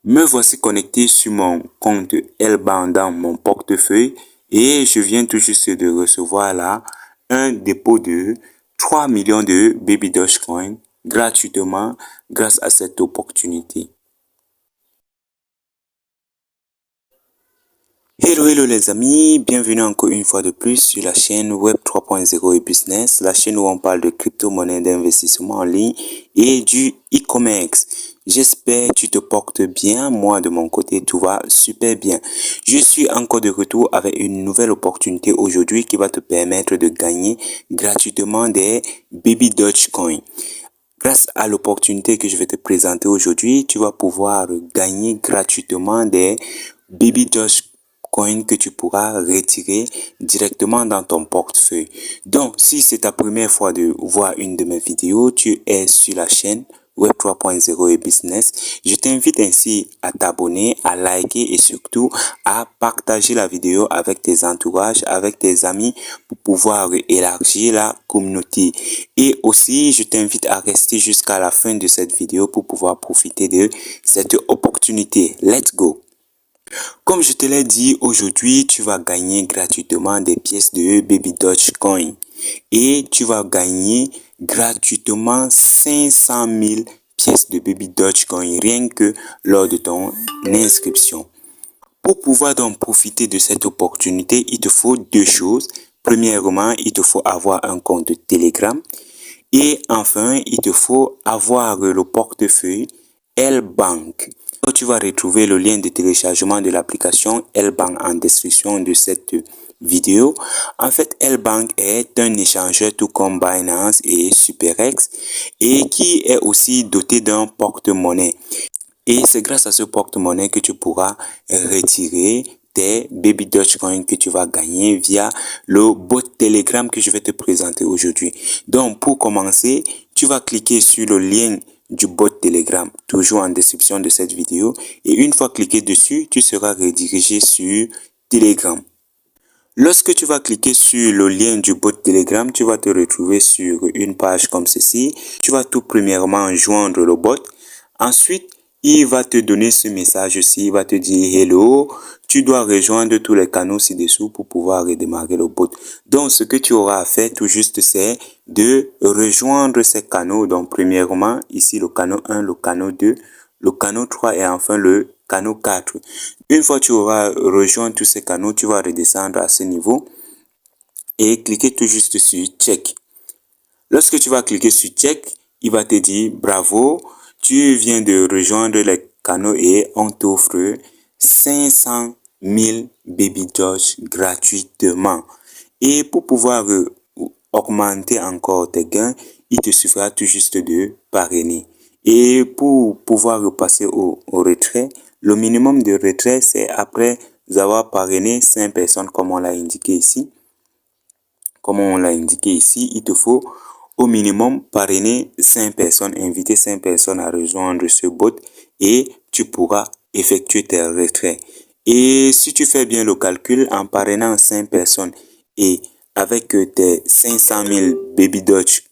Me voici connecté sur mon compte Elban dans mon portefeuille et je viens tout juste de recevoir là un dépôt de 3 millions de Baby Dogecoin gratuitement grâce à cette opportunité. Hello les amis, bienvenue encore une fois de plus sur la chaîne Web 3.0 et Business, la chaîne où on parle de crypto-monnaie, d'investissement en ligne et du e-commerce. J'espère que tu te portes bien, moi de mon côté tout va super bien. Je suis encore de retour avec une nouvelle opportunité aujourd'hui qui va te permettre de gagner gratuitement des Baby Dogecoin. Grâce à l'opportunité que je vais te présenter aujourd'hui, tu vas pouvoir gagner gratuitement des Baby Dogecoin que tu pourras retirer directement dans ton portefeuille. Donc, si c'est ta première fois de voir une de mes vidéos, tu es sur la chaîne Web 3.0 et Business. Je t'invite ainsi à t'abonner, à liker et surtout à partager la vidéo avec tes entourages, avec tes amis pour pouvoir élargir la communauté. Et aussi, je t'invite à rester jusqu'à la fin de cette vidéo pour pouvoir profiter de cette opportunité. Let's go! Comme je te l'ai dit, aujourd'hui, tu vas gagner gratuitement des pièces de Baby Dogecoin. Et tu vas gagner gratuitement 500 000 pièces de Baby Dogecoin rien que lors de ton inscription. Pour pouvoir donc profiter de cette opportunité, il te faut deux choses. Premièrement, il te faut avoir un compte Telegram. Et enfin, il te faut avoir le portefeuille L-Bank. Tu vas retrouver le lien de téléchargement de l'application L-Bank en description de cette vidéo. En fait, L-Bank est un échangeur tout comme Binance et SuperX et qui est aussi doté d'un porte-monnaie. Et c'est grâce à ce porte-monnaie que tu pourras retirer tes Baby Dogecoin que tu vas gagner via le bot Telegram que je vais te présenter aujourd'hui. Donc, pour commencer, tu vas cliquer sur le lien du bot Telegram, toujours en description de cette vidéo. Et une fois cliqué dessus, tu seras redirigé sur Telegram. Lorsque tu vas cliquer sur le lien du bot Telegram, tu vas te retrouver sur une page comme ceci. Tu vas tout premièrement joindre le bot. Ensuite, il va te donner ce message-ci, il va te dire « Hello ». Tu dois rejoindre tous les canaux ci-dessous pour pouvoir redémarrer le bot. Donc, ce que tu auras à faire tout juste, c'est de rejoindre ces canaux. Donc, premièrement, ici, le canal 1, le canal 2, le canal 3 et enfin le canal 4. Une fois que tu auras rejoint tous ces canaux, tu vas redescendre à ce niveau et cliquer tout juste sur « Check ». Lorsque tu vas cliquer sur « Check », il va te dire « Bravo ». Tu viens de rejoindre les canaux et on t'offre 500 000 Baby Doge gratuitement. Et pour pouvoir augmenter encore tes gains, il te suffira tout juste de parrainer. Et pour pouvoir repasser au retrait, le minimum de retrait, c'est après avoir parrainé 5 personnes comme on l'a indiqué ici. Comme on l'a indiqué ici, il te faut au minimum parrainer 5 personnes, inviter 5 personnes à rejoindre ce bot et tu pourras effectuer tes retraits. Et si tu fais bien le calcul, en parrainant 5 personnes et avec tes 500 000 Baby Doge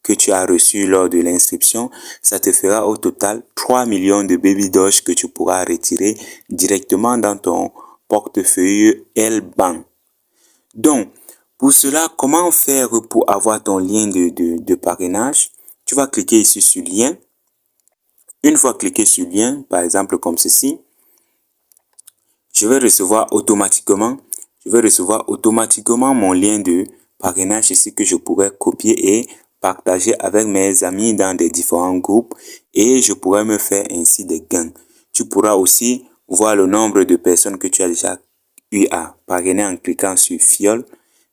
que tu as reçus lors de l'inscription, ça te fera au total 3 millions de Baby Doge que tu pourras retirer directement dans ton portefeuille L-Bank. Donc, pour cela, comment faire pour avoir ton lien de parrainage? Tu vas cliquer ici sur lien. Une fois cliqué sur lien, par exemple comme ceci, je vais recevoir automatiquement mon lien de parrainage ici que je pourrais copier et partager avec mes amis dans des différents groupes et je pourrais me faire ainsi des gains. Tu pourras aussi voir le nombre de personnes que tu as déjà eu à parrainer en cliquant sur fiole.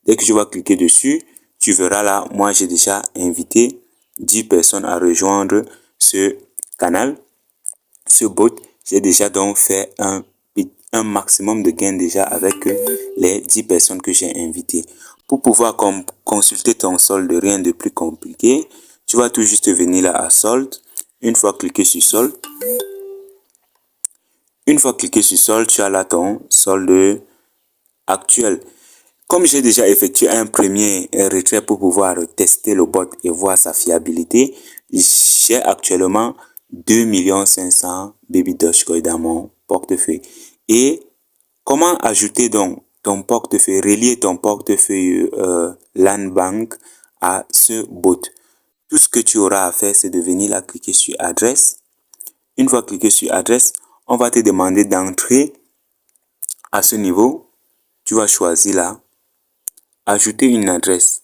Dès que je vais cliquer dessus, tu verras là, moi j'ai déjà invité 10 personnes à rejoindre ce canal, ce bot. J'ai déjà donc fait un maximum de gains déjà avec les 10 personnes que j'ai invitées. Pour pouvoir consulter ton solde, rien de plus compliqué. Tu vas tout juste venir là à solde. Une fois cliqué sur solde, tu as là ton solde actuel. Comme j'ai déjà effectué un premier retrait pour pouvoir tester le bot et voir sa fiabilité, j'ai actuellement 2 500 000 Baby Dogecoin dans mon portefeuille. Et comment ajouter donc ton portefeuille, relier ton portefeuille Landbank à ce bot? Tout ce que tu auras à faire, c'est de venir là, cliquer sur adresse. Une fois cliqué sur adresse, on va te demander d'entrer à ce niveau. Tu vas choisir là, ajouter une adresse.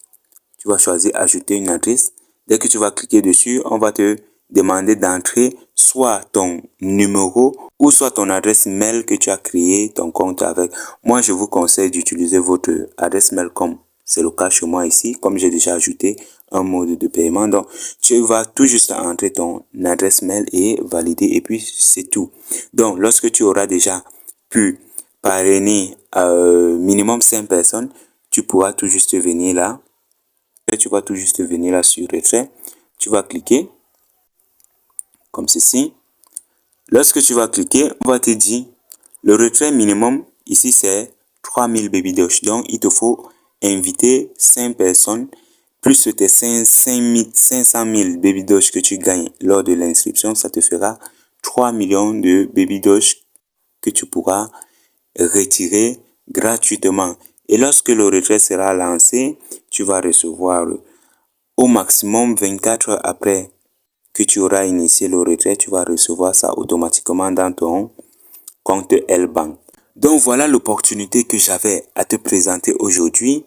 Tu vas choisir ajouter une adresse. Dès que tu vas cliquer dessus, on va te demander d'entrer soit ton numéro ou soit ton adresse mail que tu as créé ton compte avec. Moi, je vous conseille d'utiliser votre adresse mail comme c'est le cas chez moi ici, comme j'ai déjà ajouté un mode de paiement. Donc, tu vas tout juste entrer ton adresse mail et valider et puis c'est tout. Donc, lorsque tu auras déjà pu parrainer minimum 5 personnes, tu pourras tout juste venir là. Tu vas tout juste venir là sur retrait. Tu vas cliquer comme ceci. Lorsque tu vas cliquer, on va te dire le retrait minimum ici c'est 3000 Baby Doge. Donc il te faut inviter 5 personnes plus tes 500 000 Baby Doge que tu gagnes lors de l'inscription. Ça te fera 3 millions de Baby Doge que tu pourras retirer gratuitement. Et lorsque le retrait sera lancé, tu vas recevoir au maximum 24 heures après que tu auras initié le retrait, tu vas recevoir ça automatiquement dans ton compte L-Bank. Donc voilà l'opportunité que j'avais à te présenter aujourd'hui.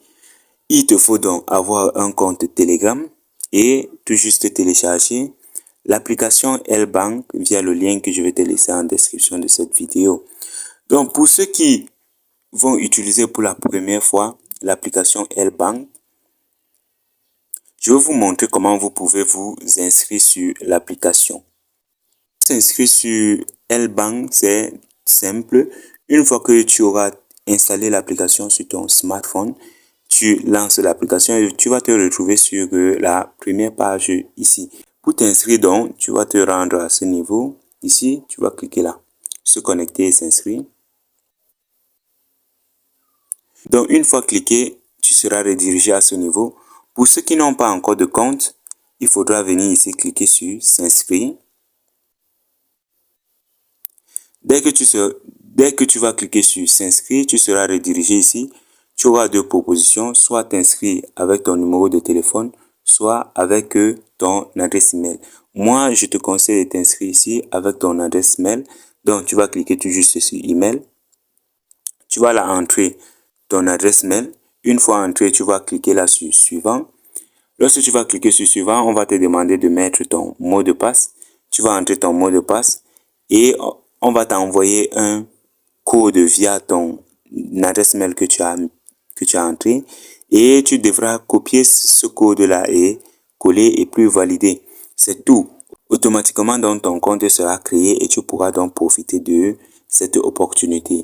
Il te faut donc avoir un compte Telegram et tout juste télécharger l'application L-Bank via le lien que je vais te laisser en description de cette vidéo. Donc pour ceux qui vont utiliser pour la première fois l'application L-Bank, je vais vous montrer comment vous pouvez vous inscrire sur l'application. S'inscrire sur L-Bank, c'est simple. Une fois que tu auras installé l'application sur ton smartphone, tu lances l'application et tu vas te retrouver sur la première page ici. Pour t'inscrire donc, tu vas te rendre à ce niveau. Ici, tu vas cliquer là. Se connecter et s'inscrire. Donc, une fois cliqué, tu seras redirigé à ce niveau. Pour ceux qui n'ont pas encore de compte, il faudra venir ici cliquer sur s'inscrire. Dès que tu vas cliquer sur s'inscrire, tu seras redirigé ici. Tu auras deux propositions, soit t'inscrire avec ton numéro de téléphone, soit avec ton adresse email. Moi, je te conseille de t'inscrire ici avec ton adresse mail. Donc, tu vas cliquer tout juste sur email. Tu vas là entrer ton adresse mail. Une fois entré, tu vas cliquer là sur suivant. Lorsque tu vas cliquer sur suivant, on va te demander de mettre ton mot de passe. Tu vas entrer ton mot de passe et on va t'envoyer un code via ton adresse mail que tu as entré et tu devras copier ce code-là et coller et puis valider. C'est tout. Automatiquement, donc, ton compte sera créé et tu pourras donc profiter de cette opportunité.